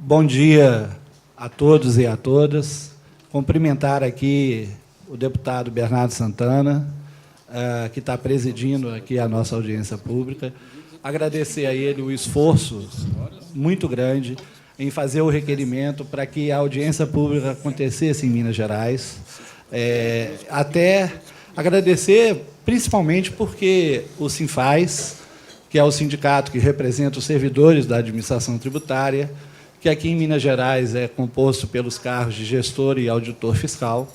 Bom dia a todos e a todas. Cumprimentar aqui o deputado Bernardo Santana, que está presidindo aqui a nossa audiência pública. Agradecer a ele o esforço muito grande em fazer o requerimento para que a audiência pública acontecesse em Minas Gerais. Até agradecer, principalmente porque o Sinfaz, que é o sindicato que representa os servidores da administração tributária, que aqui em Minas Gerais é composto pelos cargos de gestor e auditor fiscal,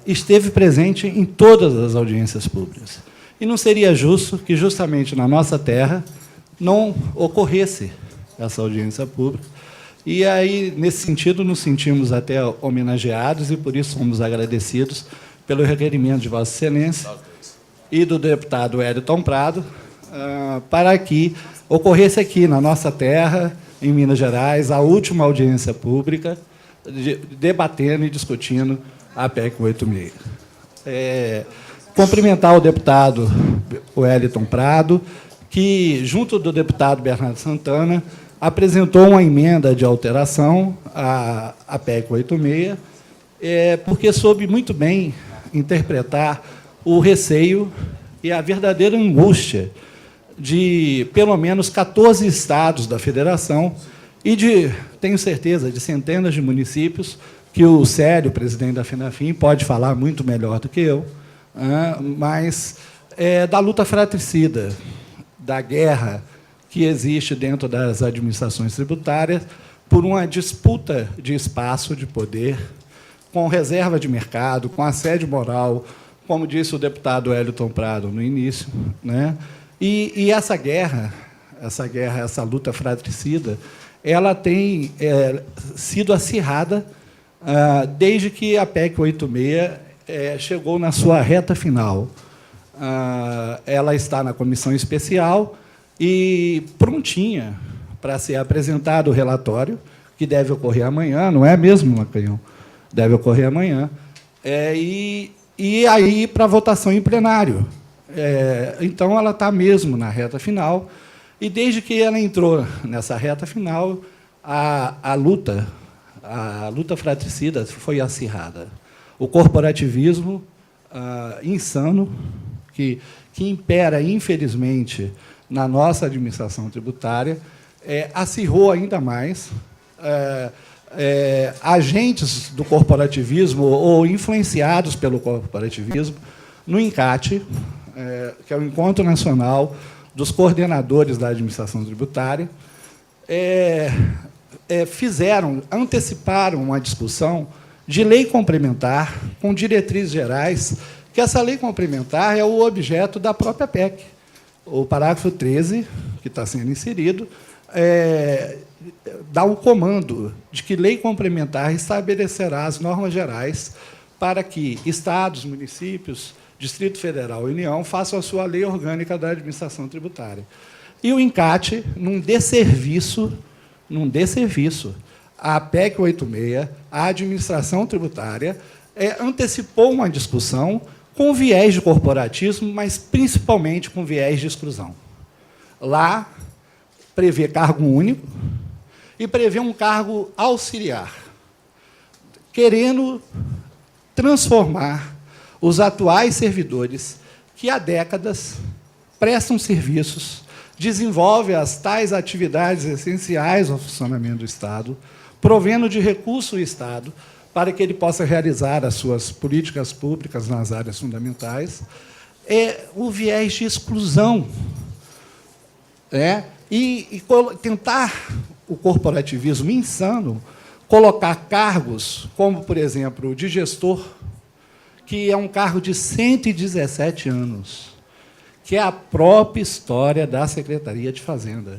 esteve presente em todas as audiências públicas. E não seria justo que, justamente na nossa terra, não ocorresse essa audiência pública. E aí, nesse sentido, nos sentimos até homenageados e, por isso, somos agradecidos pelo requerimento de Vossa Excelência e do deputado Wellington Prado, para que ocorresse aqui, na nossa terra, em Minas Gerais, a última audiência pública, debatendo e discutindo a PEC 86. Cumprimentar o deputado Wellington Prado, que, junto do deputado Bernardo Santana, apresentou uma emenda de alteração à PEC 86, porque soube muito bem interpretar o receio e a verdadeira angústia de, pelo menos, 14 estados da federação e tenho certeza, de centenas de municípios, que o Célio, presidente da FENAFIM, pode falar muito melhor do que eu, mas da luta fratricida, da guerra que existe dentro das administrações tributárias por uma disputa de espaço de poder, com reserva de mercado, com assédio moral, como disse o deputado Wellington Prado no início, né? E essa guerra, essa luta fratricida, ela tem sido acirrada desde que a PEC 86 chegou na sua reta final. Ela está na comissão especial e prontinha para ser apresentado o relatório, que deve ocorrer amanhã, não é mesmo, Macanhão? Deve ocorrer amanhã. E aí para votação em plenário. Então, ela está mesmo na reta final, e, desde que ela entrou nessa reta final, a luta fratricida foi acirrada. O corporativismo insano, que impera, infelizmente, na nossa administração tributária, acirrou ainda mais. Agentes do corporativismo ou influenciados pelo corporativismo, no ENCAT, que é o Encontro Nacional dos Coordenadores da Administração Tributária, anteciparam uma discussão de lei complementar com diretrizes gerais, que essa lei complementar é o objeto da própria PEC. O parágrafo 13, que está sendo inserido, dá o comando de que lei complementar estabelecerá as normas gerais para que estados, municípios, Distrito Federal e União façam a sua lei orgânica da administração tributária. E o ENCAT, num desserviço à PEC 86, à administração tributária, antecipou uma discussão com viés de corporatismo, mas principalmente com viés de exclusão. Lá, prevê cargo único e prevê um cargo auxiliar, querendo transformar os atuais servidores que, há décadas, prestam serviços, desenvolvem as tais atividades essenciais ao funcionamento do Estado, provendo de recurso o Estado para que ele possa realizar as suas políticas públicas nas áreas fundamentais, o viés de exclusão. E tentar o corporativismo insano colocar cargos, como, por exemplo, o de gestor, que é um cargo de 117 anos, que é a própria história da Secretaria de Fazenda,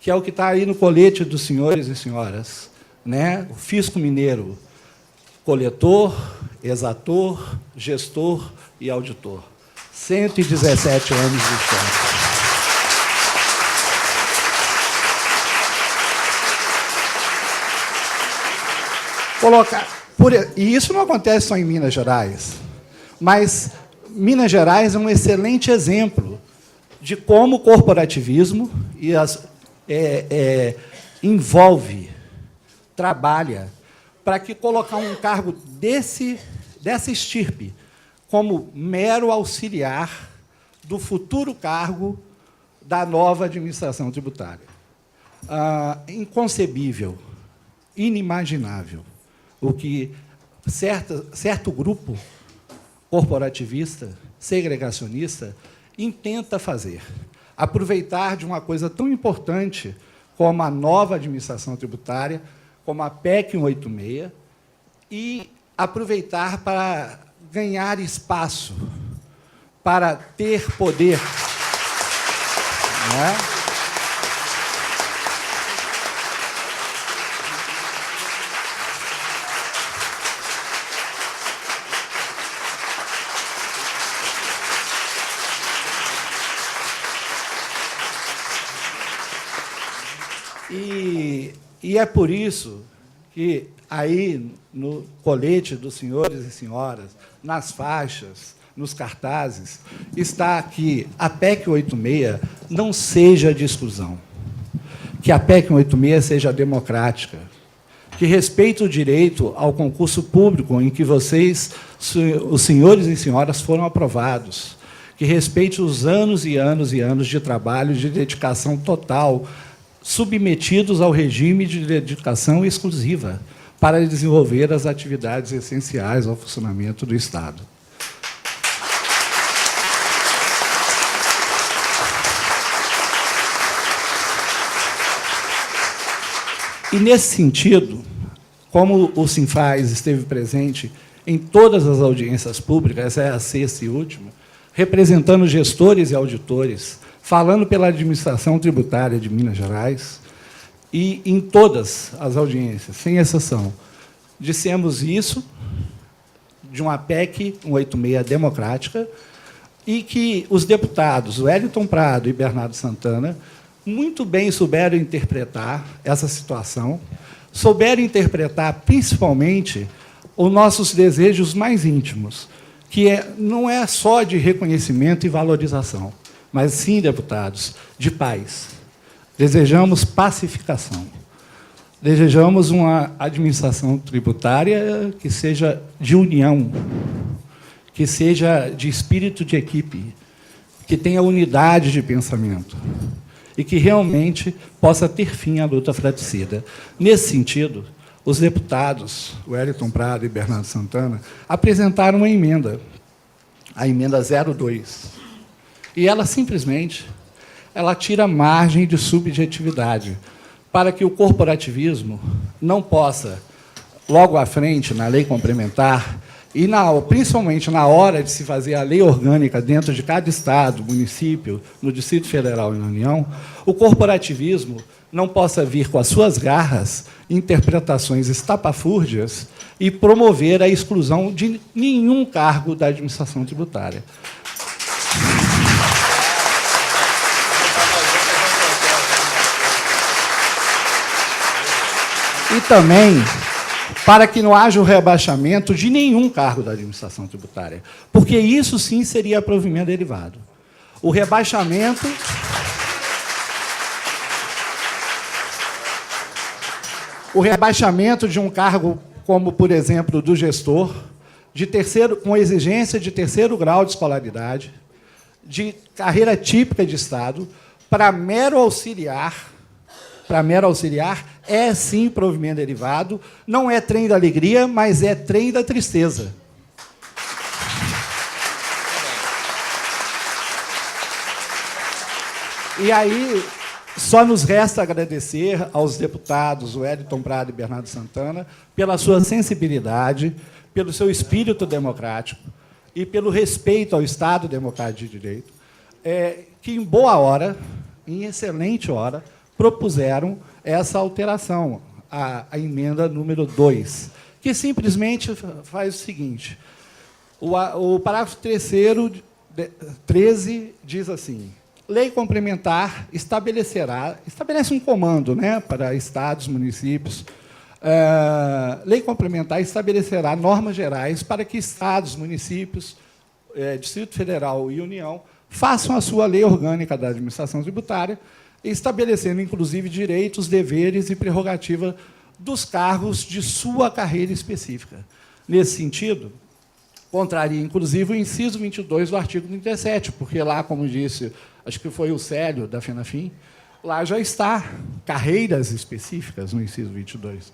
que é o que está aí no colete dos senhores e senhoras, né? O fisco mineiro, coletor, exator, gestor e auditor. 117 anos de história. E isso não acontece só em Minas Gerais, mas Minas Gerais é um excelente exemplo de como o corporativismo envolve, trabalha para que colocar um cargo dessa estirpe como mero auxiliar do futuro cargo da nova administração tributária. Inconcebível, inimaginável, o que certo grupo corporativista, segregacionista, intenta fazer. Aproveitar de uma coisa tão importante como a nova administração tributária, como a PEC 186, e aproveitar para ganhar espaço, para ter poder. Não é? E é por isso que, aí, no colete dos senhores e senhoras, nas faixas, nos cartazes, está que a PEC 186 não seja de exclusão, que a PEC 186 seja democrática, que respeite o direito ao concurso público em que vocês, os senhores e senhoras, foram aprovados, que respeite os anos e anos e anos de trabalho, de dedicação total, submetidos ao regime de dedicação exclusiva para desenvolver as atividades essenciais ao funcionamento do Estado. E, nesse sentido, como o Sinfaz esteve presente em todas as audiências públicas, essa é a sexta e última, representando gestores e auditores, falando pela administração tributária de Minas Gerais, e em todas as audiências, sem exceção, dissemos isso de uma PEC 186 democrática, e que os deputados Wellington Prado e Bernardo Santana muito bem souberam interpretar essa situação, souberam interpretar, principalmente, os nossos desejos mais íntimos, que não é só de reconhecimento e valorização, mas sim, deputados, de paz. Desejamos pacificação. Desejamos uma administração tributária que seja de união, que seja de espírito de equipe, que tenha unidade de pensamento e que realmente possa ter fim à luta fratricida. Nesse sentido, os deputados Wellington Prado e Bernardo Santana apresentaram uma emenda, a emenda 02, e ela, simplesmente, ela tira margem de subjetividade para que o corporativismo não possa, logo à frente, na lei complementar, e principalmente na hora de se fazer a lei orgânica dentro de cada Estado, município, no Distrito Federal e na União, o corporativismo não possa vir com as suas garras, interpretações estapafúrdias e promover a exclusão de nenhum cargo da administração tributária. E também para que não haja o rebaixamento de nenhum cargo da administração tributária, porque isso, sim, seria provimento derivado. O rebaixamento... O rebaixamento de um cargo como, por exemplo, do gestor, com exigência de terceiro grau de escolaridade, de carreira típica de Estado, para mero auxiliar, é, sim, provimento derivado, não é trem da alegria, mas é trem da tristeza. E aí, só nos resta agradecer aos deputados Wellington Prado e Bernardo Santana pela sua sensibilidade, pelo seu espírito democrático e pelo respeito ao Estado Democrático de Direito, que, em boa hora, em excelente hora, propuseram essa alteração, a emenda número 2, que simplesmente faz o seguinte: o parágrafo 13 diz assim: lei complementar estabelece um comando, né, para estados, municípios. Lei complementar estabelecerá normas gerais para que estados, municípios, Distrito Federal e União façam a sua lei orgânica da administração tributária, estabelecendo, inclusive, direitos, deveres e prerrogativa dos cargos de sua carreira específica. Nesse sentido, contraria, inclusive, o inciso 22 do artigo 37, porque lá, como disse, acho que foi o Célio, da FENAFIM, lá já está carreiras específicas no inciso 22.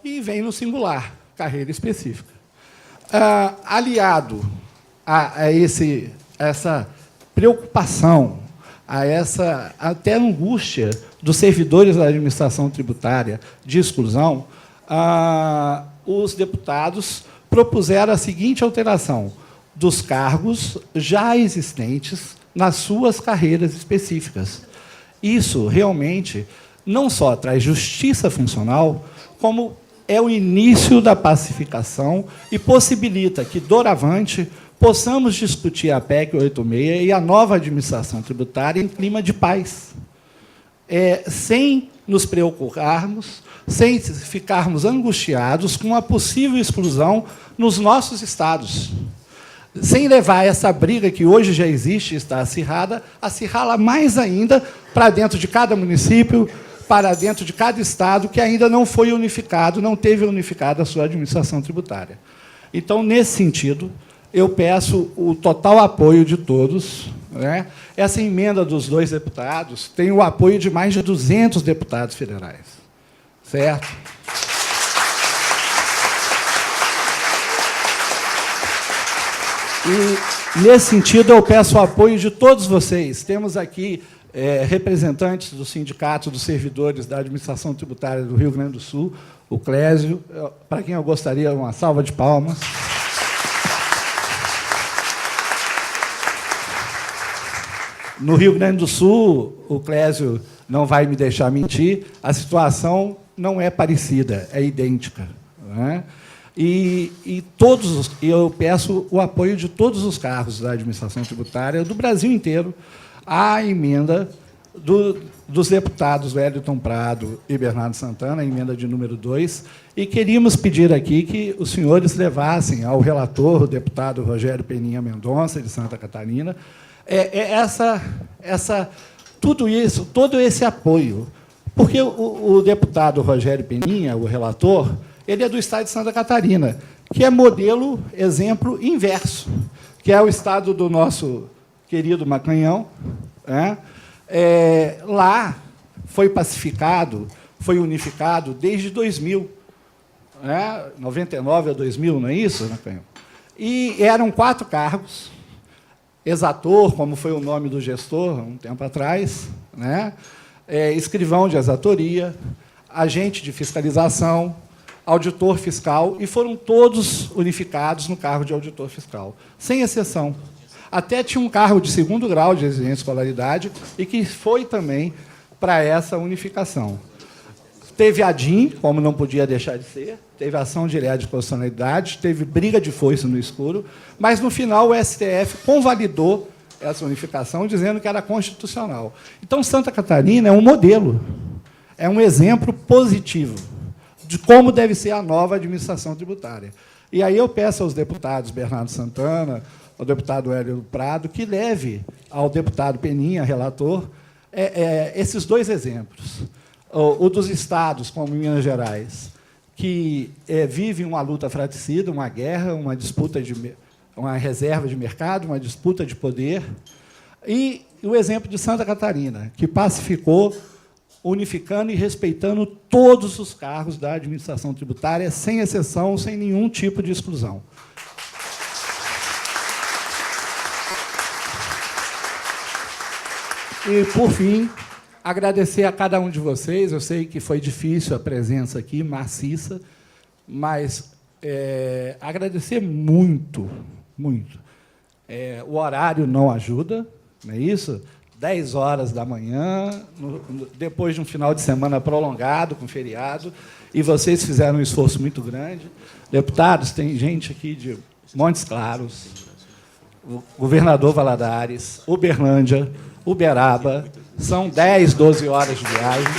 E vem no singular, carreira específica. Aliado a essa preocupação, a essa até angústia dos servidores da administração tributária de exclusão, os deputados propuseram a seguinte alteração dos cargos já existentes nas suas carreiras específicas. Isso, realmente, não só traz justiça funcional, como é o início da pacificação e possibilita que, doravante, possamos discutir a PEC 86 e a nova administração tributária em clima de paz, sem nos preocuparmos, sem ficarmos angustiados com a possível exclusão nos nossos estados, sem levar essa briga que hoje já existe e está acirrada, acirrá-la mais ainda para dentro de cada município, para dentro de cada estado que ainda não foi unificado, não teve unificada a sua administração tributária. Então, nesse sentido, eu peço o total apoio de todos. Né? Essa emenda dos 2 deputados tem o apoio de mais de 200 deputados federais. Certo? E, nesse sentido, eu peço o apoio de todos vocês. Temos aqui representantes do Sindicato dos Servidores da Administração Tributária do Rio Grande do Sul, o Clésio, para quem eu gostaria uma salva de palmas. No Rio Grande do Sul, o Clésio não vai me deixar mentir, a situação não é parecida, é idêntica. Né? Eu peço o apoio de todos os cargos da administração tributária do Brasil inteiro à emenda dos deputados Wellington Prado e Bernardo Santana, a emenda de número 2, e queríamos pedir aqui que os senhores levassem ao relator, o deputado Rogério Peninha Mendonça, de Santa Catarina, tudo isso, todo esse apoio. Porque o deputado Rogério Peninha, o relator, ele é do estado de Santa Catarina, que é modelo, exemplo inverso, que é o estado do nosso querido Maranhão. Né? Lá foi pacificado, foi unificado desde 2000, né? 99 a 2000, não é isso, Maranhão? E eram 4 cargos, exator, como foi o nome do gestor, um tempo atrás, né? Escrivão de exatoria, agente de fiscalização, auditor fiscal, e foram todos unificados no cargo de auditor fiscal, sem exceção. Até tinha um cargo de 2º grau de exigência de escolaridade e que foi também para essa unificação. Teve ADIM, como não podia deixar de ser, teve ação direta de constitucionalidade, teve briga de foice no escuro, mas, no final, o STF convalidou essa unificação, dizendo que era constitucional. Então, Santa Catarina é um modelo, é um exemplo positivo de como deve ser a nova administração tributária. E aí eu peço aos deputados Bernardo Santana, ao deputado Hélio Prado, que leve ao deputado Peninha, relator, esses 2 exemplos. O dos estados, como Minas Gerais, que vivem uma luta fratricida, uma guerra, uma disputa uma reserva de mercado, uma disputa de poder, e o exemplo de Santa Catarina, que pacificou, unificando e respeitando todos os cargos da administração tributária, sem exceção, sem nenhum tipo de exclusão. E, por fim, agradecer a cada um de vocês. Eu sei que foi difícil a presença aqui, maciça, mas agradecer muito, muito. O horário não ajuda, não é isso? 10 horas da manhã, depois de um final de semana prolongado, com feriado, e vocês fizeram um esforço muito grande. Deputados, tem gente aqui de Montes Claros, o governador Valadares, Uberlândia, Uberaba, são 10, 12 horas de viagem.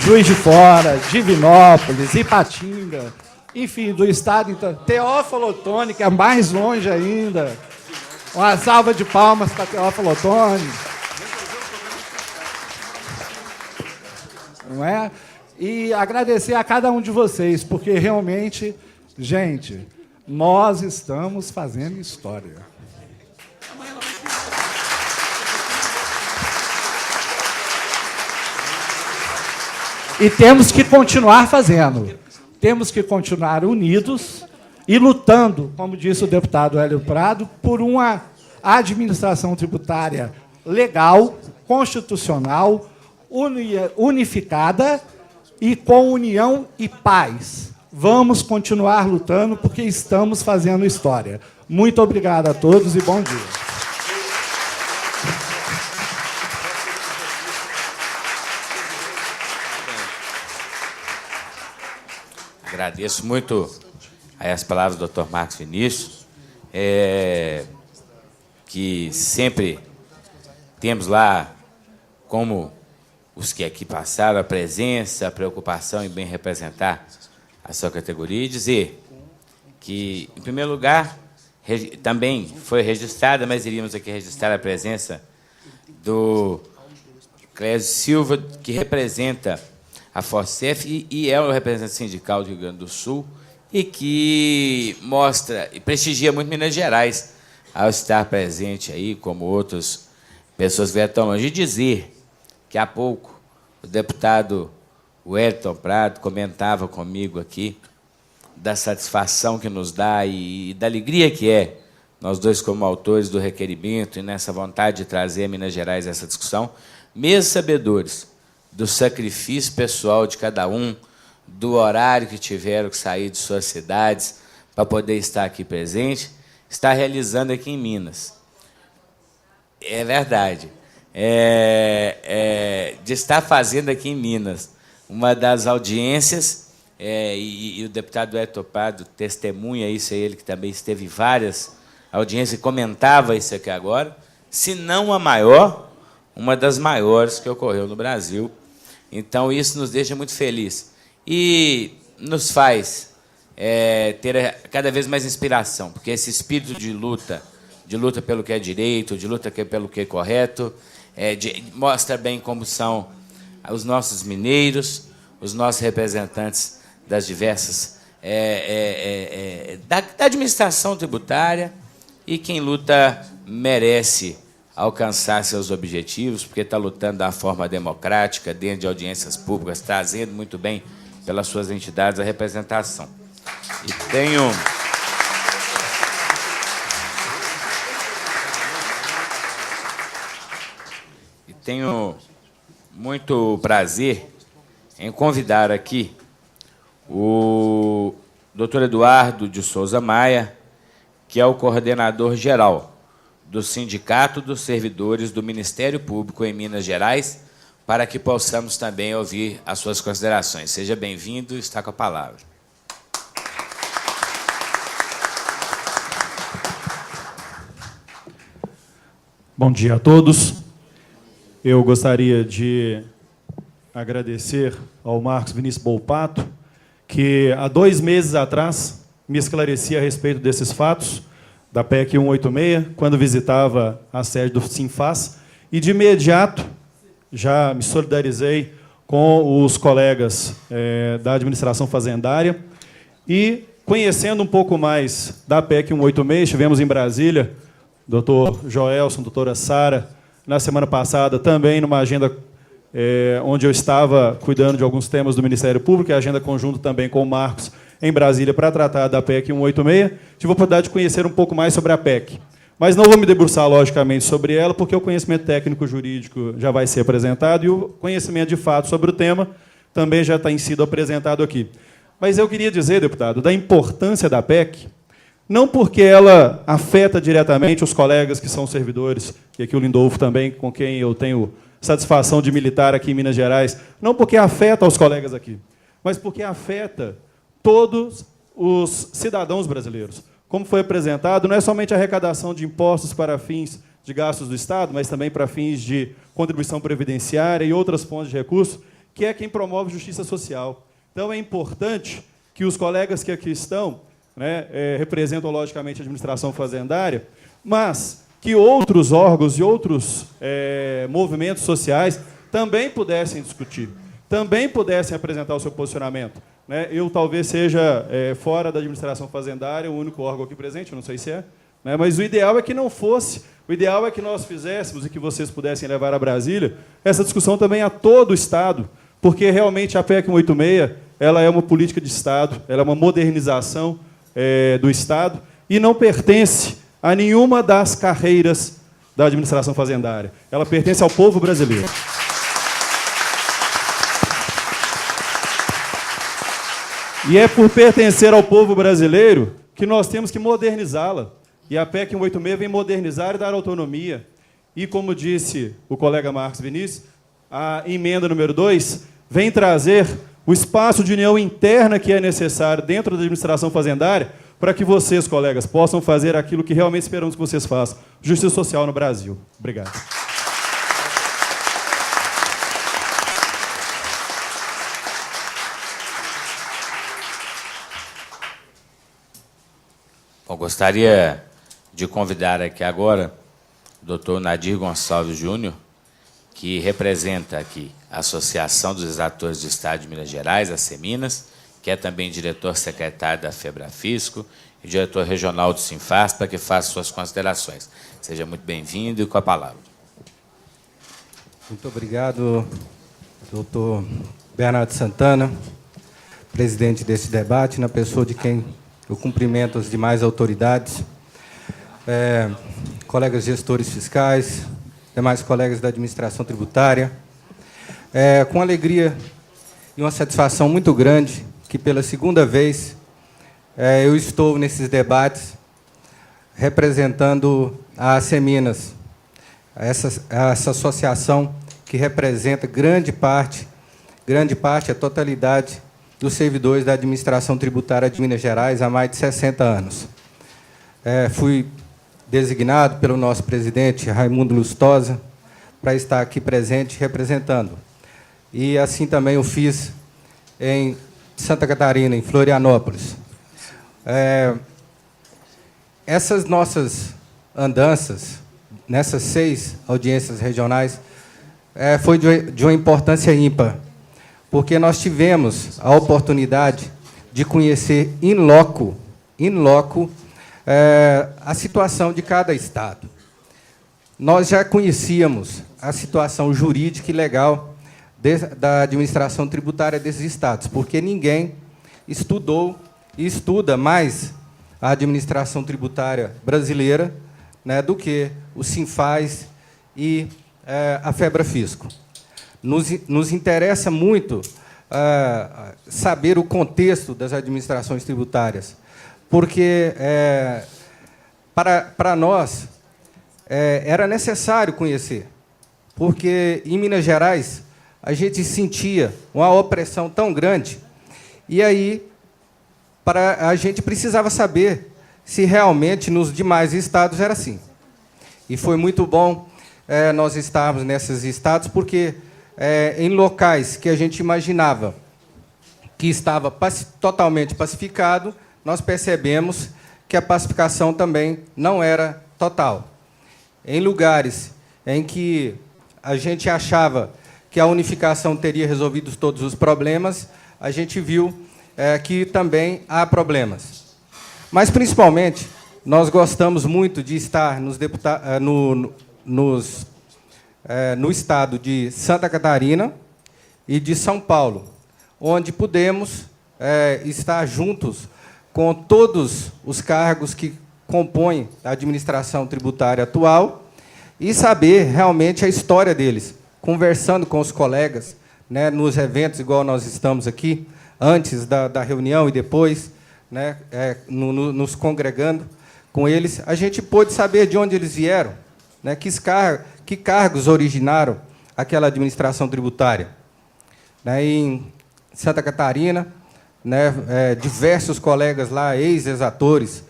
Juiz de Fora, Divinópolis, Ipatinga, enfim, do estado, então, Teófilo Otoni, que é mais longe ainda. Uma salva de palmas para Teófilo Otoni. não é? E agradecer a cada um de vocês, porque realmente, gente, nós estamos fazendo história. E temos que continuar fazendo. Temos que continuar unidos e lutando, como disse o deputado Hélio Prado, por uma administração tributária legal, constitucional, unificada e com união e paz. Vamos continuar lutando porque estamos fazendo história. Muito obrigado a todos e bom dia. Agradeço muito as palavras do Dr. Marcos Vinícius, que sempre temos lá, como os que aqui passaram, a presença, a preocupação em bem representar a sua categoria, e dizer que, em primeiro lugar, também foi registrada, mas iríamos aqui registrar a presença do Clésio Silva, que representa a FORCEF e é o representante sindical do Rio Grande do Sul, e que mostra e prestigia muito Minas Gerais ao estar presente aí, como outras pessoas que vieram tão longe. E dizer que há pouco o deputado Wellington Prado comentava comigo aqui da satisfação que nos dá e da alegria que é, nós dois como autores do requerimento e nessa vontade de trazer a Minas Gerais essa discussão, mesmo sabedores do sacrifício pessoal de cada um, do horário que tiveram que sair de suas cidades para poder estar aqui presente, está realizando aqui em Minas. É verdade. De estar fazendo aqui em Minas uma das audiências, e o deputado Hélio Prado testemunha isso, é ele que também esteve em várias audiências e comentava isso aqui agora, se não a maior, uma das maiores que ocorreu no Brasil. Então, isso nos deixa muito felizes e nos faz ter cada vez mais inspiração, porque esse espírito de luta pelo que é direito, de luta pelo que é correto, mostra bem como são os nossos mineiros, os nossos representantes das diversas da administração tributária, e quem luta merece alcançar seus objetivos, porque está lutando da forma democrática, dentro de audiências públicas, trazendo muito bem pelas suas entidades a representação. E tenho muito prazer em convidar aqui o Dr. Eduardo de Souza Maia, que é o coordenador geral do Sindicato dos Servidores do Ministério Público em Minas Gerais, para que possamos também ouvir as suas considerações. Seja bem-vindo, está com a palavra. Bom dia a todos. Eu gostaria de agradecer ao Marcos Vinícius Bolpato, que há 2 meses atrás me esclarecia a respeito desses fatos, da PEC 186, quando visitava a sede do Sinfaz, e de imediato já me solidarizei com os colegas da administração fazendária, e conhecendo um pouco mais da PEC 186, estivemos em Brasília, doutor Joelson, doutora Sara, na semana passada, também numa agenda onde eu estava cuidando de alguns temas do Ministério Público, e a agenda conjunta também com o Marcos, em Brasília, para tratar da PEC 186, tive a oportunidade de conhecer um pouco mais sobre a PEC. Mas não vou me debruçar, logicamente, sobre ela, porque o conhecimento técnico-jurídico já vai ser apresentado e o conhecimento de fato sobre o tema também já tem sido apresentado aqui. Mas eu queria dizer, deputado, da importância da PEC, não porque ela afeta diretamente os colegas que são servidores, e aqui o Lindolfo também, com quem eu tenho satisfação de militar aqui em Minas Gerais, não porque afeta os colegas aqui, mas porque afeta todos os cidadãos brasileiros. Como foi apresentado, não é somente a arrecadação de impostos para fins de gastos do Estado, mas também para fins de contribuição previdenciária e outras fontes de recursos, que é quem promove justiça social. Então, é importante que os colegas que aqui estão, representam, logicamente, a administração fazendária, mas que outros órgãos e outros movimentos sociais também pudessem discutir. também pudessem apresentar o seu posicionamento. Né? Eu talvez seja, fora da administração fazendária, o único órgão aqui presente, eu não sei se é, né? Mas o ideal é que não fosse, o ideal é que nós fizéssemos e que vocês pudessem levar a Brasília essa discussão também a todo o Estado, porque realmente a PEC 186 ela é uma política de Estado, ela é uma modernização do Estado e não pertence a nenhuma das carreiras da administração fazendária. Ela pertence ao povo brasileiro. E é por pertencer ao povo brasileiro que nós temos que modernizá-la. E a PEC 186 vem modernizar e dar autonomia. E, como disse o colega Marcos Vinícius, a emenda número 2 vem trazer o espaço de união interna que é necessário dentro da administração fazendária para que vocês, colegas, possam fazer aquilo que realmente esperamos que vocês façam. Justiça social no Brasil. Obrigado. Bom, gostaria de convidar aqui agora o doutor Nadir Gonçalves Júnior, que representa aqui a Associação dos Exatores do Estado de Minas Gerais, a Seminas, que é também diretor-secretário da Febrafisco e diretor regional do Sinfaz, para que faça suas considerações. Seja muito bem-vindo e com a palavra. Muito obrigado, doutor Bernardo Santana, presidente desse debate, na pessoa de quem eu cumprimento as demais autoridades, colegas gestores fiscais, demais colegas da administração tributária. Com alegria e uma satisfação muito grande que, pela segunda vez, eu estou nesses debates representando a Seminas, essa associação que representa grande parte, a totalidade dos servidores da administração tributária de Minas Gerais há mais de 60 anos. Fui designado pelo nosso presidente, Raimundo Lustosa, para estar aqui presente representando. E assim também eu fiz em Santa Catarina, em Florianópolis. Essas nossas andanças, nessas 6 audiências regionais, foi de uma importância ímpar, porque nós tivemos a oportunidade de conhecer in loco, a situação de cada estado. Nós já conhecíamos a situação jurídica e legal da administração tributária desses estados, porque ninguém estudou e estuda mais a administração tributária brasileira, né, do que o Sinfaz e a Febrafisco. Nos interessa muito saber o contexto das administrações tributárias, porque, para nós, era necessário conhecer, porque, em Minas Gerais, a gente sentia uma opressão tão grande, e aí a gente precisava saber se realmente nos demais estados era assim. E foi muito bom nós estarmos nesses estados, porque em locais que a gente imaginava que estava totalmente pacificado, nós percebemos que a pacificação também não era total. Em lugares em que a gente achava que a unificação teria resolvido todos os problemas, a gente viu que também há problemas. Mas, principalmente, nós gostamos muito de estar no estado de Santa Catarina e de São Paulo, onde pudemos estar juntos com todos os cargos que compõem a administração tributária atual e saber realmente a história deles, conversando com os colegas, né, nos eventos, igual nós estamos aqui, antes da reunião e depois, né, nos congregando com eles, a gente pôde saber de onde eles vieram, né, que cargos originaram aquela administração tributária. Né, em Santa Catarina, né, diversos colegas lá, ex-exatores,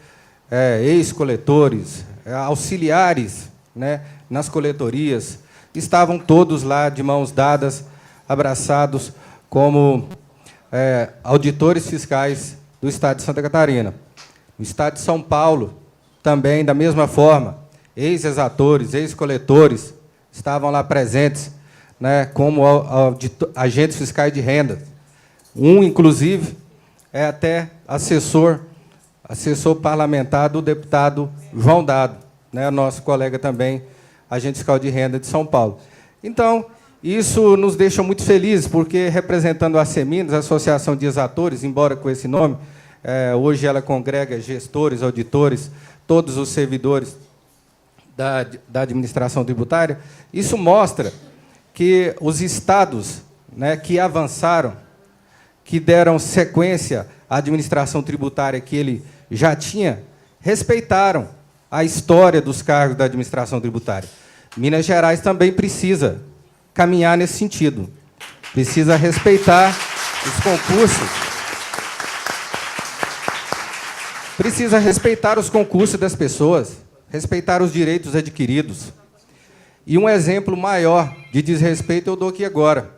ex-coletores, auxiliares, né, nas coletorias, estavam todos lá de mãos dadas, abraçados, como auditores fiscais do Estado de Santa Catarina. No Estado de São Paulo, também, da mesma forma, ex-exatores, ex-coletores estavam lá presentes né, como agentes fiscais de renda. Um, inclusive, é até assessor parlamentar do deputado João Dado, né, nosso colega também, agente fiscal de renda de São Paulo. Então, isso nos deixa muito felizes, porque, representando a Seminas, a Associação de Exatores, embora com esse nome, hoje ela congrega gestores, auditores, todos os servidores da administração tributária, isso mostra que os estados, né, que avançaram, que deram sequência à administração tributária que ele já tinha, respeitaram a história dos cargos da administração tributária. Minas Gerais também precisa caminhar nesse sentido. Precisa respeitar os concursos. Precisa respeitar os concursos das pessoas, respeitar os direitos adquiridos. E um exemplo maior de desrespeito eu dou aqui agora.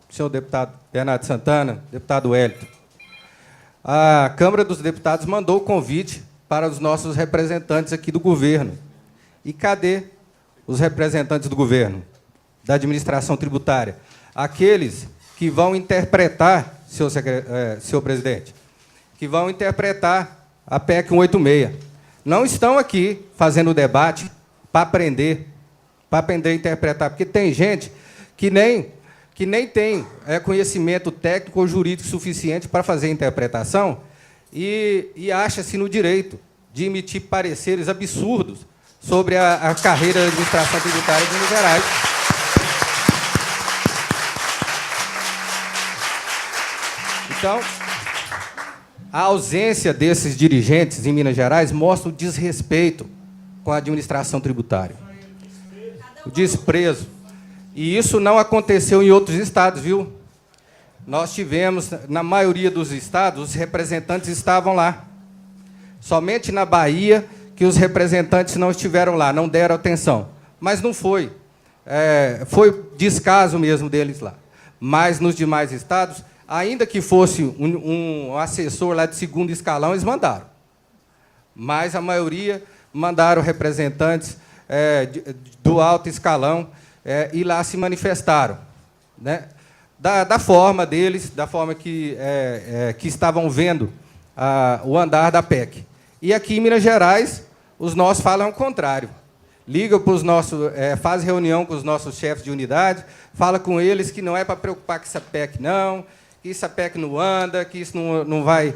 Senhor deputado Bernardo Santana, deputado Wellington. A Câmara dos Deputados mandou o convite para os nossos representantes aqui do governo. E cadê os representantes do governo, da administração tributária? Aqueles que vão interpretar, senhor presidente, que vão interpretar a PEC 186. Não estão aqui fazendo debate para aprender a interpretar, porque tem gente que nem tem conhecimento técnico ou jurídico suficiente para fazer a interpretação e acha-se no direito de emitir pareceres absurdos sobre a carreira da administração tributária de Minas Gerais. Então, a ausência desses dirigentes em Minas Gerais mostra o desrespeito com a administração tributária. O desprezo. E isso não aconteceu em outros estados, viu? Nós tivemos, na maioria dos estados, os representantes estavam lá. Somente na Bahia que os representantes não estiveram lá, não deram atenção. Mas não foi. Foi descaso mesmo deles lá. Mas nos demais estados, ainda que fosse um assessor lá de segundo escalão, eles mandaram. Mas a maioria mandaram representantes do alto escalão e lá se manifestaram, né? Da forma deles, da forma que estavam vendo o andar da PEC. E aqui em Minas Gerais, os nossos falam o contrário. Ligam para os nossos, faz reunião com os nossos chefes de unidade, fala com eles que não é para preocupar com essa PEC, não, que essa PEC não anda, que isso não vai,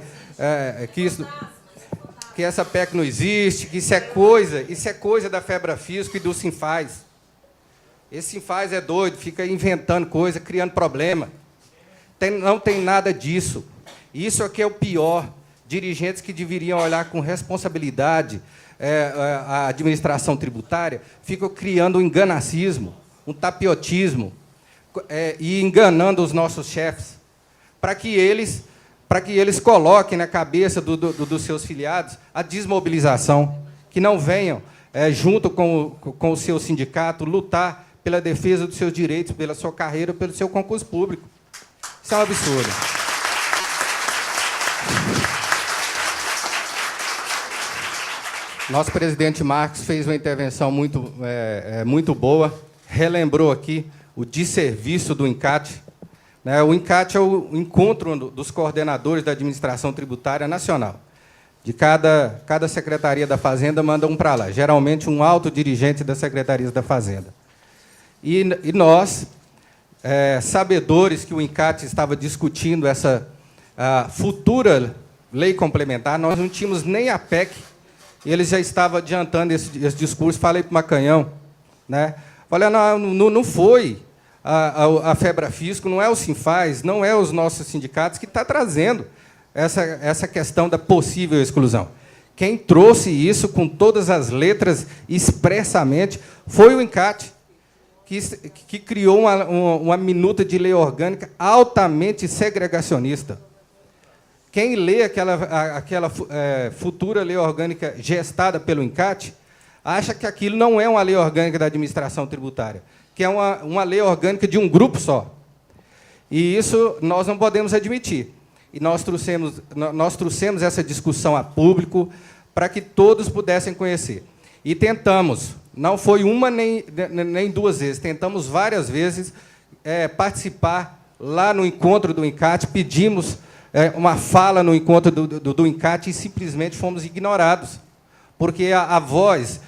que essa PEC não existe, que isso é coisa da Febrafisco e do Sinfaz. Esse Sinfaz é doido, fica inventando coisa, criando problema. Não tem nada disso. Isso aqui é o pior. Dirigentes que deveriam olhar com responsabilidade a administração tributária ficam criando um enganacismo, um tapiotismo, e enganando os nossos chefes, para que eles coloquem na cabeça dos seus filiados a desmobilização, que não venham, junto com o seu sindicato, lutar pela defesa dos seus direitos, pela sua carreira, pelo seu concurso público. Isso é um absurdo. Nosso presidente Marcos fez uma intervenção muito boa, relembrou aqui o desserviço do INCAT. O INCAT é o encontro dos coordenadores da administração tributária nacional. De cada secretaria da Fazenda manda um para lá, geralmente um alto dirigente das secretarias da Fazenda. E nós, sabedores que o INCAT estava discutindo essa futura lei complementar, nós não tínhamos nem a PEC, e eles já estavam adiantando esse discurso. Falei para o Macanhão, né? Falei, não foi a Febrafisco, não é o Sinfaz, não é os nossos sindicatos que está trazendo essa questão da possível exclusão. Quem trouxe isso com todas as letras expressamente foi o INCAT, que criou uma minuta de lei orgânica altamente segregacionista. Quem lê aquela futura lei orgânica gestada pelo INCAT acha que aquilo não é uma lei orgânica da administração tributária, que é uma lei orgânica de um grupo só. E isso nós não podemos admitir. E nós trouxemos essa discussão a público para que todos pudessem conhecer. E tentamos, não foi uma nem duas vezes, tentamos várias vezes participar lá no encontro do INCAT, pedimos uma fala no encontro do INCAT e simplesmente fomos ignorados, porque a voz